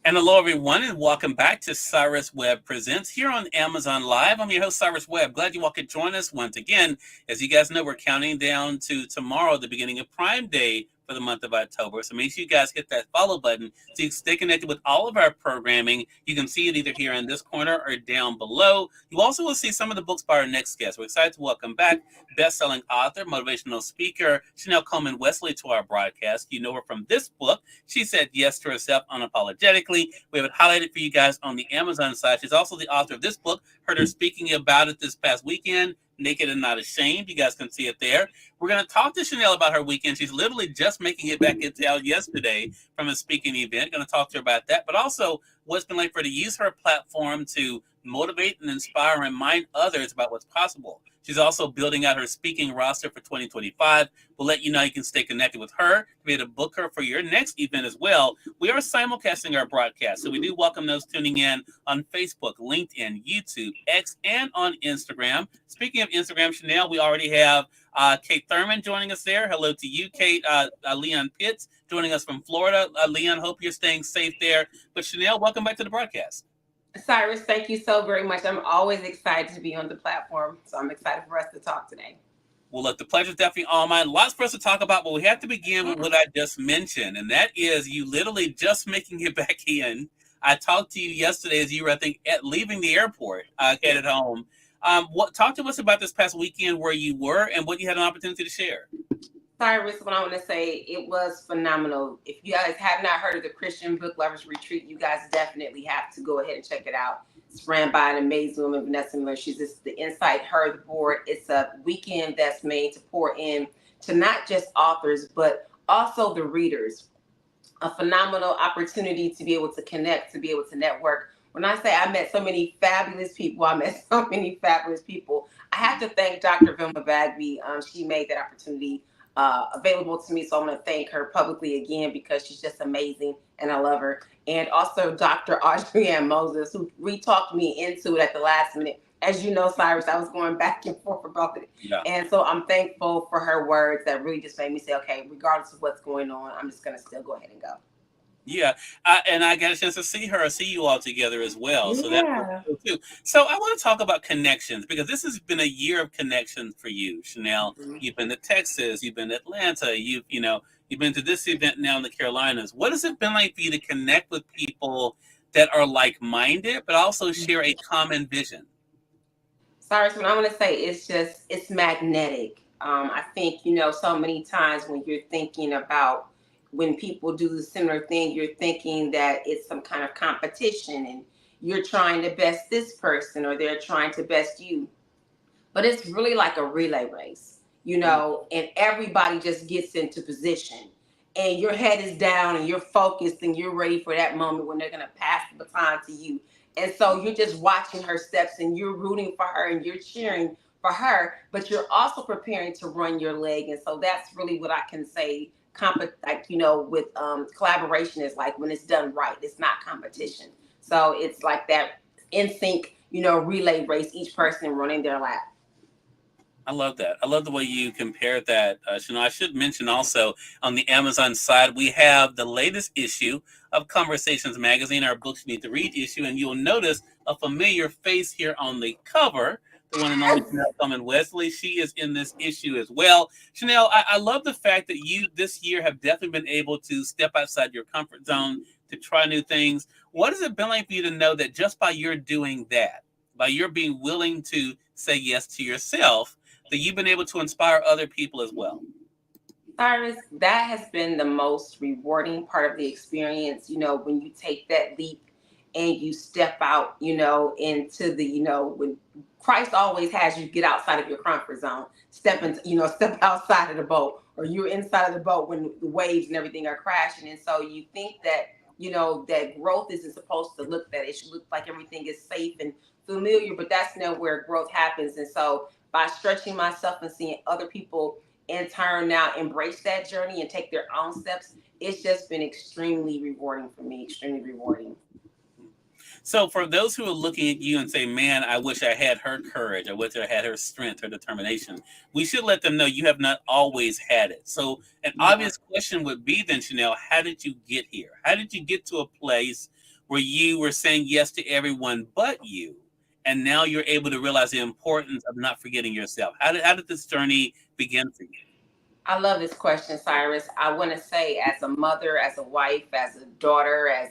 And hello, everyone, and welcome back to Cyrus Webb Presents here on Amazon Live. I'm your host, Cyrus Webb. Glad you all could join us once again. As you guys know, we're counting down to tomorrow, the beginning of Prime Day for the month of October. So make sure you guys hit that follow button so you can stay connected with all of our programming. You can see it either here in this corner or down below. You also will see some of the books by our next guest. We're excited to welcome back best-selling author, motivational speaker, Chanelle Coleman Wesley to our broadcast. You know her from this book. She said yes to herself unapologetically. We have it highlighted for you guys on the Amazon side. She's also the author of this book. Heard her speaking about it this past weekend, Naked and Not Ashamed. You guys can see it there. We're going to talk to Chanelle about her weekend. She's literally just making it back in town yesterday from a speaking event. Going to talk to her about that, but also what's been like for her to use her platform to motivate and inspire and remind others about what's possible. She's also building out her speaking roster for 2025. We'll let you know you can stay connected with her to be able to book her for your next event as well. We are simulcasting our broadcast, so we do welcome those tuning in on Facebook, LinkedIn, YouTube, X, and on Instagram. Speaking of Instagram, Chanelle, we already have Kate Thurman joining us there. Hello to you, Kate. Leon Pitts joining us from Florida. Leon, hope you're staying safe there. But Chanelle, welcome back to the broadcast. Cyrus, thank you so very much. I'm always excited to be on the platform, so I'm excited for us to talk today. Well, look, the pleasure is definitely all mine. Lots for us to talk about, but we have to begin with what I just mentioned, and that is you literally just making it back in. I talked to you yesterday as you were, I think, leaving the airport, headed home. Talk to us about this past weekend, where you were and what you had an opportunity to share. Cyrus, what I want to say, it was phenomenal. If you guys have not heard of the Christian Book Lovers Retreat, you guys definitely have to go ahead and check it out. It's ran by an amazing woman, Vanessa Miller. She's just the Insight Her the board. It's a weekend that's made to pour in to not just authors, but also the readers. A phenomenal opportunity to be able to connect, to be able to network. When I say I met so many fabulous people, I have to thank Dr. Vilma Bagby. She made that opportunity available to me. So I want to thank her publicly again because she's just amazing and I love her. And also Dr. Audrey Ann Moses, who re-talked me into it at the last minute. As you know, Cyrus, I was going back and forth about it. Yeah. And so I'm thankful for her words that really just made me say, okay, regardless of what's going on, I'm just going to still go ahead and go. Yeah, and I got a chance to see you all together as well. So that was cool too. So I want to talk about connections because this has been a year of connections for you, Chanelle. Mm-hmm. You've been to Texas, you've been to Atlanta, you've been to this event now in the Carolinas. What has it been like for you to connect with people that are like-minded, but also share a common vision? Cyrus, what I want to say is it's magnetic. I think, so many times when you're thinking about when people do the similar thing, you're thinking that it's some kind of competition and you're trying to best this person or they're trying to best you. But it's really like a relay race, and everybody just gets into position and your head is down and you're focused and you're ready for that moment when they're going to pass the baton to you. And so you're just watching her steps and you're rooting for her and you're cheering for her, but you're also preparing to run your leg. And so that's really what I can say. With collaboration is like when it's done right, it's not competition. So it's like that in sync, relay race, each person running their lap. I love that. I love the way you compare that. I should mention also on the Amazon side, we have the latest issue of Conversations Magazine, our Books You Need to Read issue, and you'll notice a familiar face here on the cover. The one and only Chanelle Coleman Wesley. She is in this issue as well. Chanelle, I love the fact that you this year have definitely been able to step outside your comfort zone to try new things. What has it been like for you to know that just by your doing that, by your being willing to say yes to yourself, that you've been able to inspire other people as well? Cyrus, that has been the most rewarding part of the experience, when you take that leap and you step out, into the, when Christ always has you get outside of your comfort zone, step outside of the boat, or you're inside of the boat when the waves and everything are crashing. And so you think that, that growth isn't supposed to look that. It should look like everything is safe and familiar, but that's not where growth happens. And so by stretching myself and seeing other people in turn now embrace that journey and take their own steps, it's just been extremely rewarding for me, extremely rewarding. So for those who are looking at you and say, man, I wish I had her courage, I wish I had her strength, her determination, we should let them know you have not always had it. So an obvious question would be then, Chanelle, how did you get here? How did you get to a place where you were saying yes to everyone but you, and now you're able to realize the importance of not forgetting yourself? How did this journey begin for you? I love this question, Cyrus. I want to say, as a mother, as a wife, as a daughter, as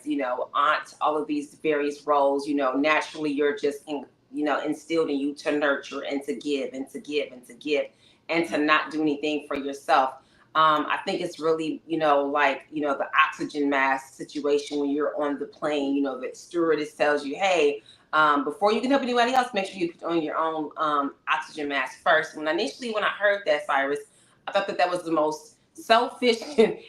aunt, all of these various roles, naturally you're just instilled in you to nurture and to give and to give and to give and to not do anything for yourself. I think it's really, the oxygen mask situation when you're on the plane. The stewardess tells you, hey, before you can help anybody else, make sure you put on your own oxygen mask first. When I heard that, Cyrus, I thought that was the most selfish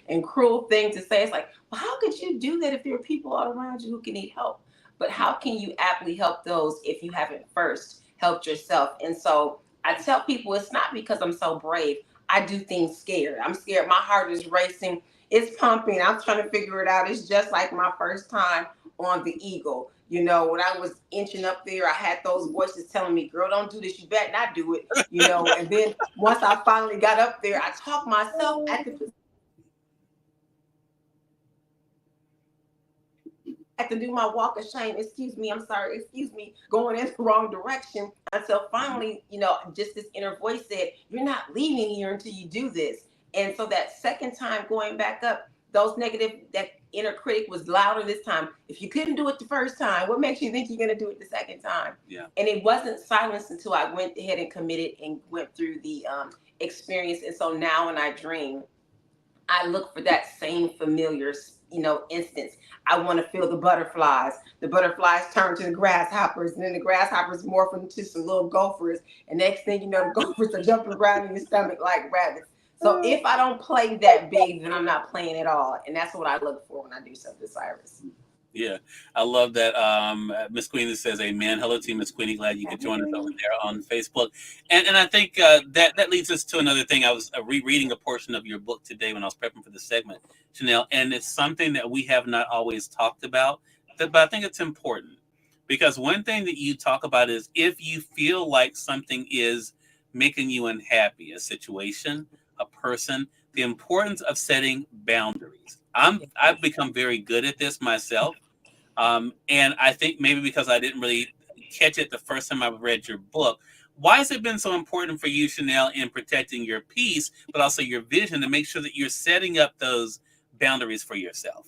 and cruel thing to say. It's like, well, how could you do that if there are people all around you who can need help? But how can you aptly help those if you haven't first helped yourself? And so I tell people it's not because I'm so brave. I do things scared. I'm scared. My heart is racing. It's pumping. I'm trying to figure it out. It's just like my first time on the Eagle. When I was inching up there, I had those voices telling me, girl, don't do this. You better not do it. And then once I finally got up there, I talked myself at the had to do my walk of shame. Excuse me, I'm sorry, excuse me, going in the wrong direction until finally, just this inner voice said, you're not leaving here until you do this. And so that second time going back up, that inner critic was louder this time. If you couldn't do it the first time, what makes you think you're going to do it the second time? Yeah. And it wasn't silenced until I went ahead and committed and went through the experience. And so now when I dream, I look for that same familiar, instance. I want to feel the butterflies. The butterflies turn to the grasshoppers, and then the grasshoppers morph into some little gophers. And next thing you know, the gophers are jumping around in your stomach like rabbits. So if I don't play that big, then I'm not playing at all. And that's what I look for when I do something, Cyrus. Yeah, I love that. Miss Queenie says, "Amen." Hello to you, Miss Queenie. Glad you could join us over there on Facebook. And I think that leads us to another thing. I was rereading a portion of your book today when I was prepping for the segment, Chanelle, and it's something that we have not always talked about, but I think it's important because one thing that you talk about is if you feel like something is making you unhappy, a situation, a person, the importance of setting boundaries. I've become very good at this myself. And I think maybe because I didn't really catch it the first time I read your book, why has it been so important for you, Chanelle, in protecting your peace, but also your vision to make sure that you're setting up those boundaries for yourself?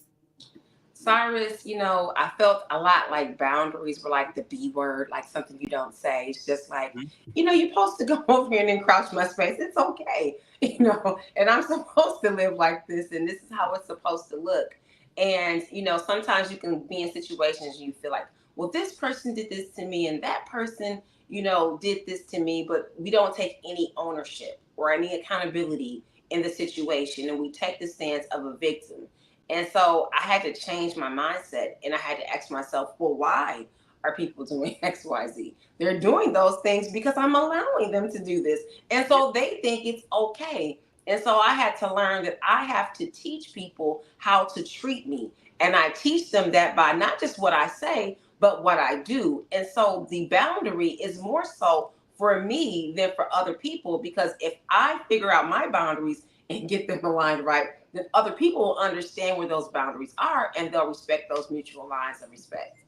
Cyrus, I felt a lot like boundaries were like the B word, like something you don't say. It's just like, Mhm. you're supposed to go over here and encroach my space. It's okay, and I'm supposed to live like this, and this is how it's supposed to look. And, sometimes you can be in situations you feel like, well, this person did this to me, and that person, did this to me, but we don't take any ownership or any accountability in the situation, and we take the stance of a victim. And so I had to change my mindset and I had to ask myself, well, why are people doing XYZ? They're doing those things because I'm allowing them to do this. And so they think it's okay. And so I had to learn that I have to teach people how to treat me. And I teach them that by not just what I say, but what I do. And so the boundary is more so for me than for other people because if I figure out my boundaries and get them aligned right, then other people will understand where those boundaries are and they'll respect those mutual lines of respect.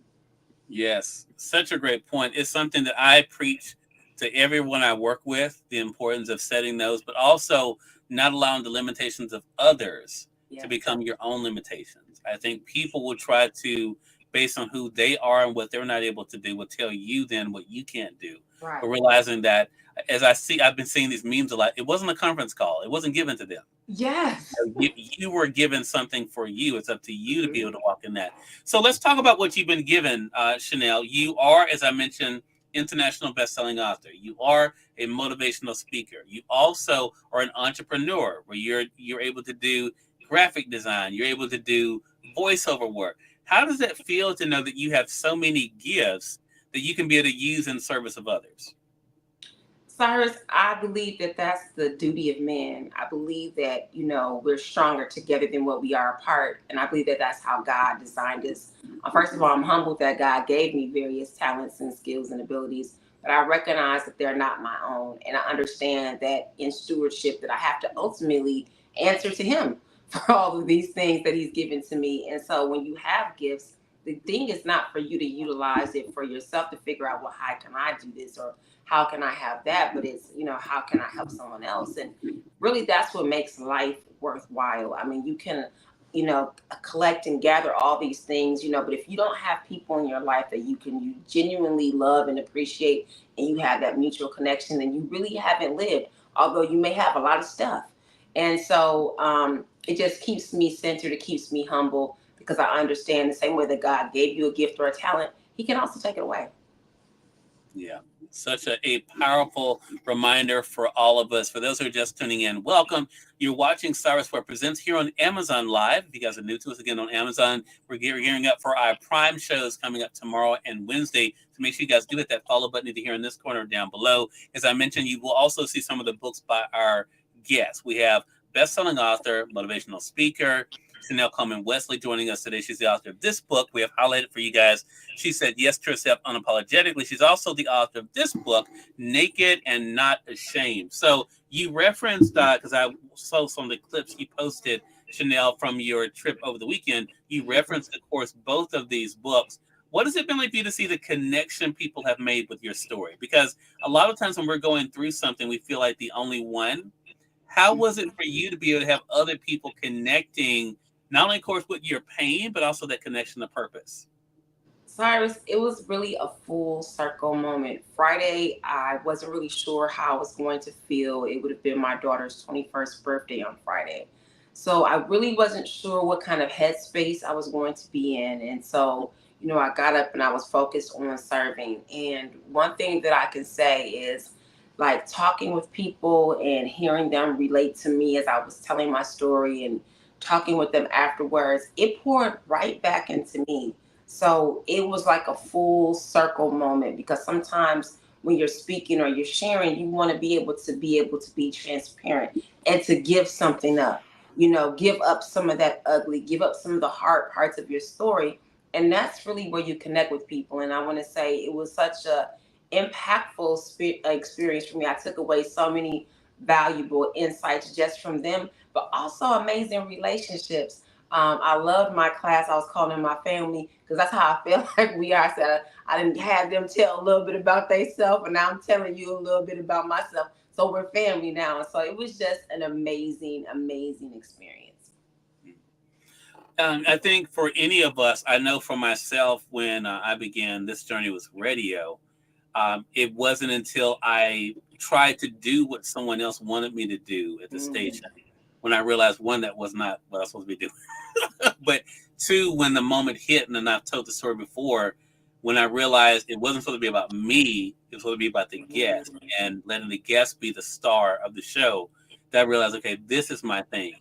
Yes, such a great point. It's something that I preach to everyone I work with, the importance of setting those, but also not allowing the limitations of others to Yeah. become your own limitations. I think people will try to, based on who they are and what they're not able to do, will tell you then what you can't do. But Right. realizing that, I've been seeing these memes a lot. It wasn't a conference call. It wasn't given to them. Yes. You were given something for you. It's up to you to be able to walk in that. So let's talk about what you've been given, Chanelle. You are, as I mentioned, international best-selling author. You are a motivational speaker. You also are an entrepreneur, where you're able to do graphic design. You're able to do voiceover work. How does that feel to know that you have so many gifts that you can be able to use in service of others? Cyrus, I believe that that's the duty of man. I believe that, we're stronger together than what we are apart. And I believe that that's how God designed us. First of all, I'm humbled that God gave me various talents and skills and abilities, but I recognize that they're not my own. And I understand that in stewardship that I have to ultimately answer to him for all of these things that he's given to me. And so when you have gifts, the thing is not for you to utilize it for yourself to figure out, well, how can I do this or how can I have that? But it's, how can I help someone else? And really, that's what makes life worthwhile. I mean, you can, collect and gather all these things, but if you don't have people in your life that you genuinely love and appreciate, and you have that mutual connection, then you really haven't lived, although you may have a lot of stuff. And so it just keeps me centered. It keeps me humble because I understand the same way that God gave you a gift or a talent, He can also take it away. Yeah, such a powerful reminder for all of us. For those who are just tuning in, welcome. You're watching Cyrus Webb Presents here on Amazon Live. If you guys are new to us, again on Amazon, we're gearing up for our Prime shows coming up tomorrow and Wednesday. So make sure you guys do hit that follow button either here in this corner or down below. As I mentioned, you will also see some of the books by our guests. We have best-selling author, motivational speaker, Chanelle Coleman Wesley joining us today. She's the author of this book we have highlighted for you guys. She said yes to herself unapologetically. She's also the author of this book, Naked and Not Ashamed. So you referenced, because I saw some of the clips you posted, Chanelle, from your trip over the weekend. You referenced, of course, both of these books. What has it been like for you to see the connection people have made with your story? Because a lot of times when we're going through something, we feel like the only one. How was it for you to be able to have other people connecting, not only, of course, with your pain, but also that connection to purpose? Cyrus, it was really a full circle moment. Friday, I wasn't really sure how I was going to feel. It would have been my daughter's 21st birthday on Friday. So I really wasn't sure what kind of headspace I was going to be in. And so, I got up and I was focused on serving. And one thing that I can say is like talking with people and hearing them relate to me as I was telling my story and talking with them afterwards, it poured right back into me. So it was like a full circle moment because sometimes when you're speaking or you're sharing, you want to be transparent and to give something up. Give up some of that ugly, give up some of the hard parts of your story. And that's really where you connect with people. And I want to say it was such a impactful experience for me. I took away so many valuable insights just from them, but also amazing relationships. I loved my class. I was calling them my family because that's how I feel like we are. I said I didn't have them tell a little bit about themselves, and now I'm telling you a little bit about myself. So we're family now. And so it was just an amazing, amazing experience. I think for any of us, I know for myself, when I began this journey with radio, it wasn't until I tried to do what someone else wanted me to do at the station when I realized, one, that was not what I was supposed to be doing. But two, when the moment hit, and I've told the story before, when I realized it wasn't supposed to be about me, it was supposed to be about the guest and letting the guest be the star of the show, that I realized, okay, this is my thing.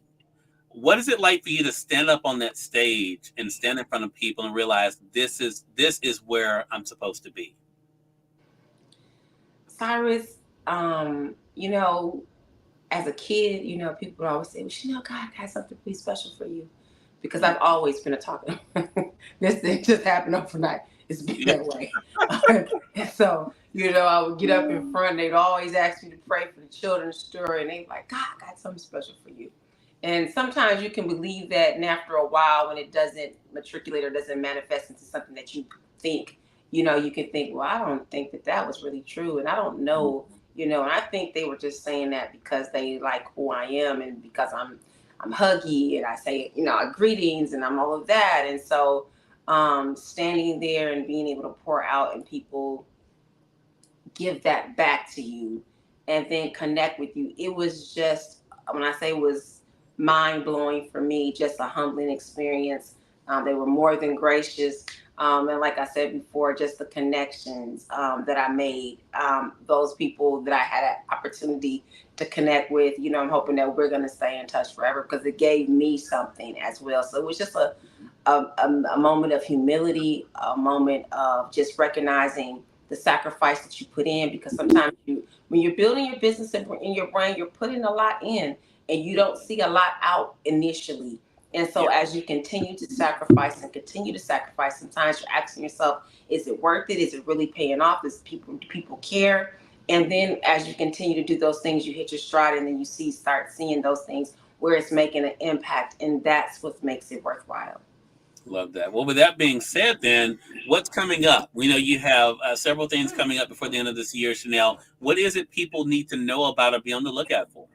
What is it like for you to stand up on that stage and stand in front of people and realize this is where I'm supposed to be? Cyrus, as a kid, people would always say, well, God has something pretty special for you. Because I've always been a talker. This thing just happened overnight. It's been Yeah. that way. And so, I would get up in front. They'd always ask me to pray for the children's story. And they'd be like, God got something special for you. And sometimes you can believe that. And after a while, when it doesn't matriculate or doesn't manifest into something that you think, you can think, well, I don't think that was really true. And I don't know, and I think they were just saying that because they like who I am and because I'm huggy and I say, greetings and I'm all of that. And so standing there and being able to pour out and people give that back to you and then connect with you. It was just, when I say it was mind blowing for me, just a humbling experience. They were more than gracious. And like I said before, just the connections that I made, those people that I had an opportunity to connect with, I'm hoping that we're going to stay in touch forever because it gave me something as well. So it was just a moment of humility, a moment of just recognizing the sacrifice that you put in, because sometimes when you're building your business in your brain, you're putting a lot in and you don't see a lot out initially. And so Yeah. as you continue to sacrifice and continue to sacrifice, sometimes you're asking yourself, is it worth it? Is it really paying off? Do people care? And then as you continue to do those things, you hit your stride and then start seeing those things where it's making an impact. And that's what makes it worthwhile. Love that. Well, with that being said, then what's coming up? We know you have several things coming up before the end of this year, Chanelle. What is it people need to know about or be on the lookout for?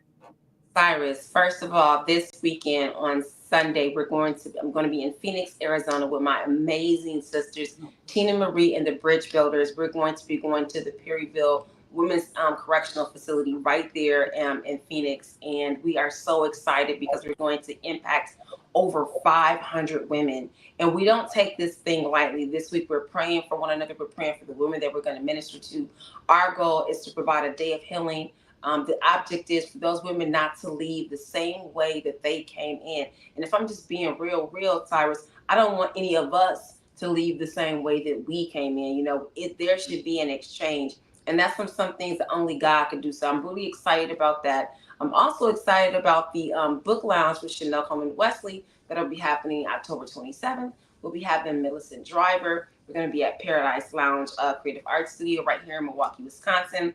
Cyrus, first of all, this weekend on Sunday, I'm going to be in Phoenix, Arizona with my amazing sisters, Tina Marie and the Bridge Builders. We're going to be going to the Perryville Women's Correctional Facility right there in Phoenix. And we are so excited because we're going to impact over 500 women. And we don't take this thing lightly. This week, we're praying for one another. We're praying for the women that we're going to minister to. Our goal is to provide a day of healing. The object is for those women not to leave the same way that they came in. And if I'm just being real, Cyrus, I don't want any of us to leave the same way that we came in. There should be an exchange. And that's some things that only God can do. So I'm really excited about that. I'm also excited about the book lounge with Chanelle Coleman Wesley that'll be happening October 27th. We'll be having Millicent Driver. We're going to be at Paradise Lounge Creative Arts Studio right here in Milwaukee, Wisconsin.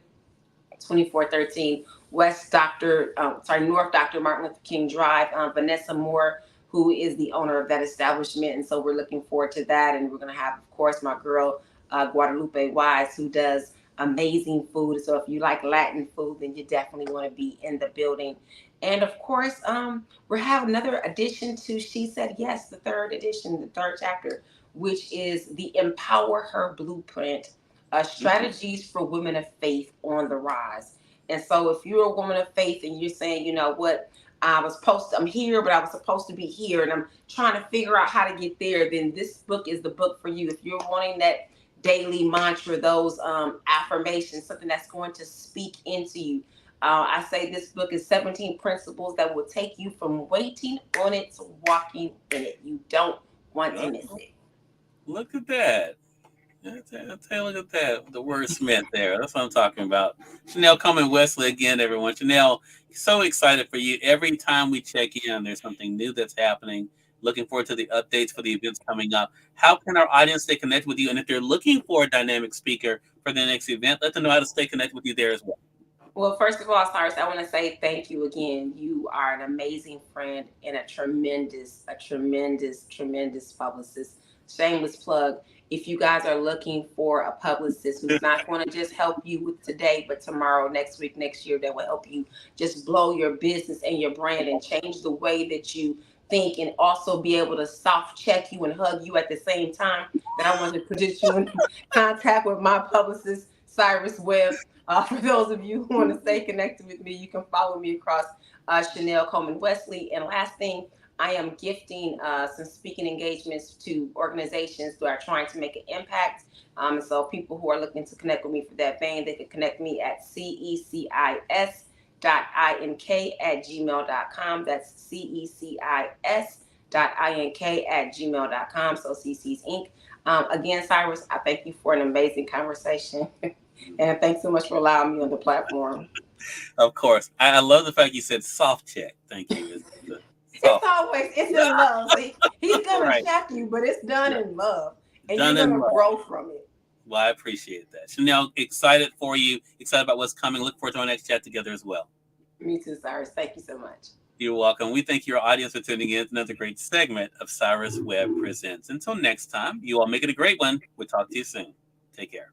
2413 North Dr. Martin Luther King Drive. Vanessa Moore, who is the owner of that establishment. And so we're looking forward to that. And we're going to have, of course, my girl, Guadalupe Wise, who does amazing food. So if you like Latin food, then you definitely want to be in the building. And of course, we're having another addition to She Said Yes, the third edition, the third chapter, which is the Empower Her Blueprint, strategies for women of faith on the rise. And so if you're a woman of faith and you're saying, you know what, I'm here, but I was supposed to be here and I'm trying to figure out how to get there, then this book is the book for you. If you're wanting that daily mantra, those affirmations, something that's going to speak into you. I say this book is 17 principles that will take you from waiting on it to walking in it. You don't want to miss it. Look at that. Look at that. The wordsmith there. That's what I'm talking about. Chanelle Coleman Wesley again, everyone. Chanelle, so excited for you. Every time we check in, there's something new that's happening. Looking forward to the updates for the events coming up. How can our audience stay connected with you? And if they're looking for a dynamic speaker for the next event, let them know how to stay connected with you there as well. Well, first of all, Cyrus, I want to say thank you again. You are an amazing friend and tremendous publicist. Shameless plug. If you guys are looking for a publicist who's not going to just help you with today, but tomorrow, next week, next year, that will help you just blow your business and your brand and change the way that you think, and also be able to soft check you and hug you at the same time, then I want to put you in contact with my publicist, Cyrus Webb. For those of you who want to stay connected with me, you can follow me across Chanelle Coleman Wesley. And last thing, I am gifting some speaking engagements to organizations who are trying to make an impact. And so people who are looking to connect with me for that vein, they can connect me at cecis.ink@gmail.com. That's cecis.ink@gmail.com. So CC's Inc. Again, Cyrus, I thank you for an amazing conversation. And thanks so much for allowing me on the platform. Of course. I love the fact you said soft check. Thank you. It's in love. So he's gonna Right. check you, but it's done Yeah. in love, and you're Done in gonna love. grow from it. Well, I appreciate that. Chanelle, excited for you. Excited about what's coming. Look forward to our next chat together as well. Me too, Cyrus. Thank you so much. You're welcome. We thank your audience for tuning in to another great segment of Cyrus Webb Presents. Until next time, you all make it a great one. We'll talk to you soon. Take care.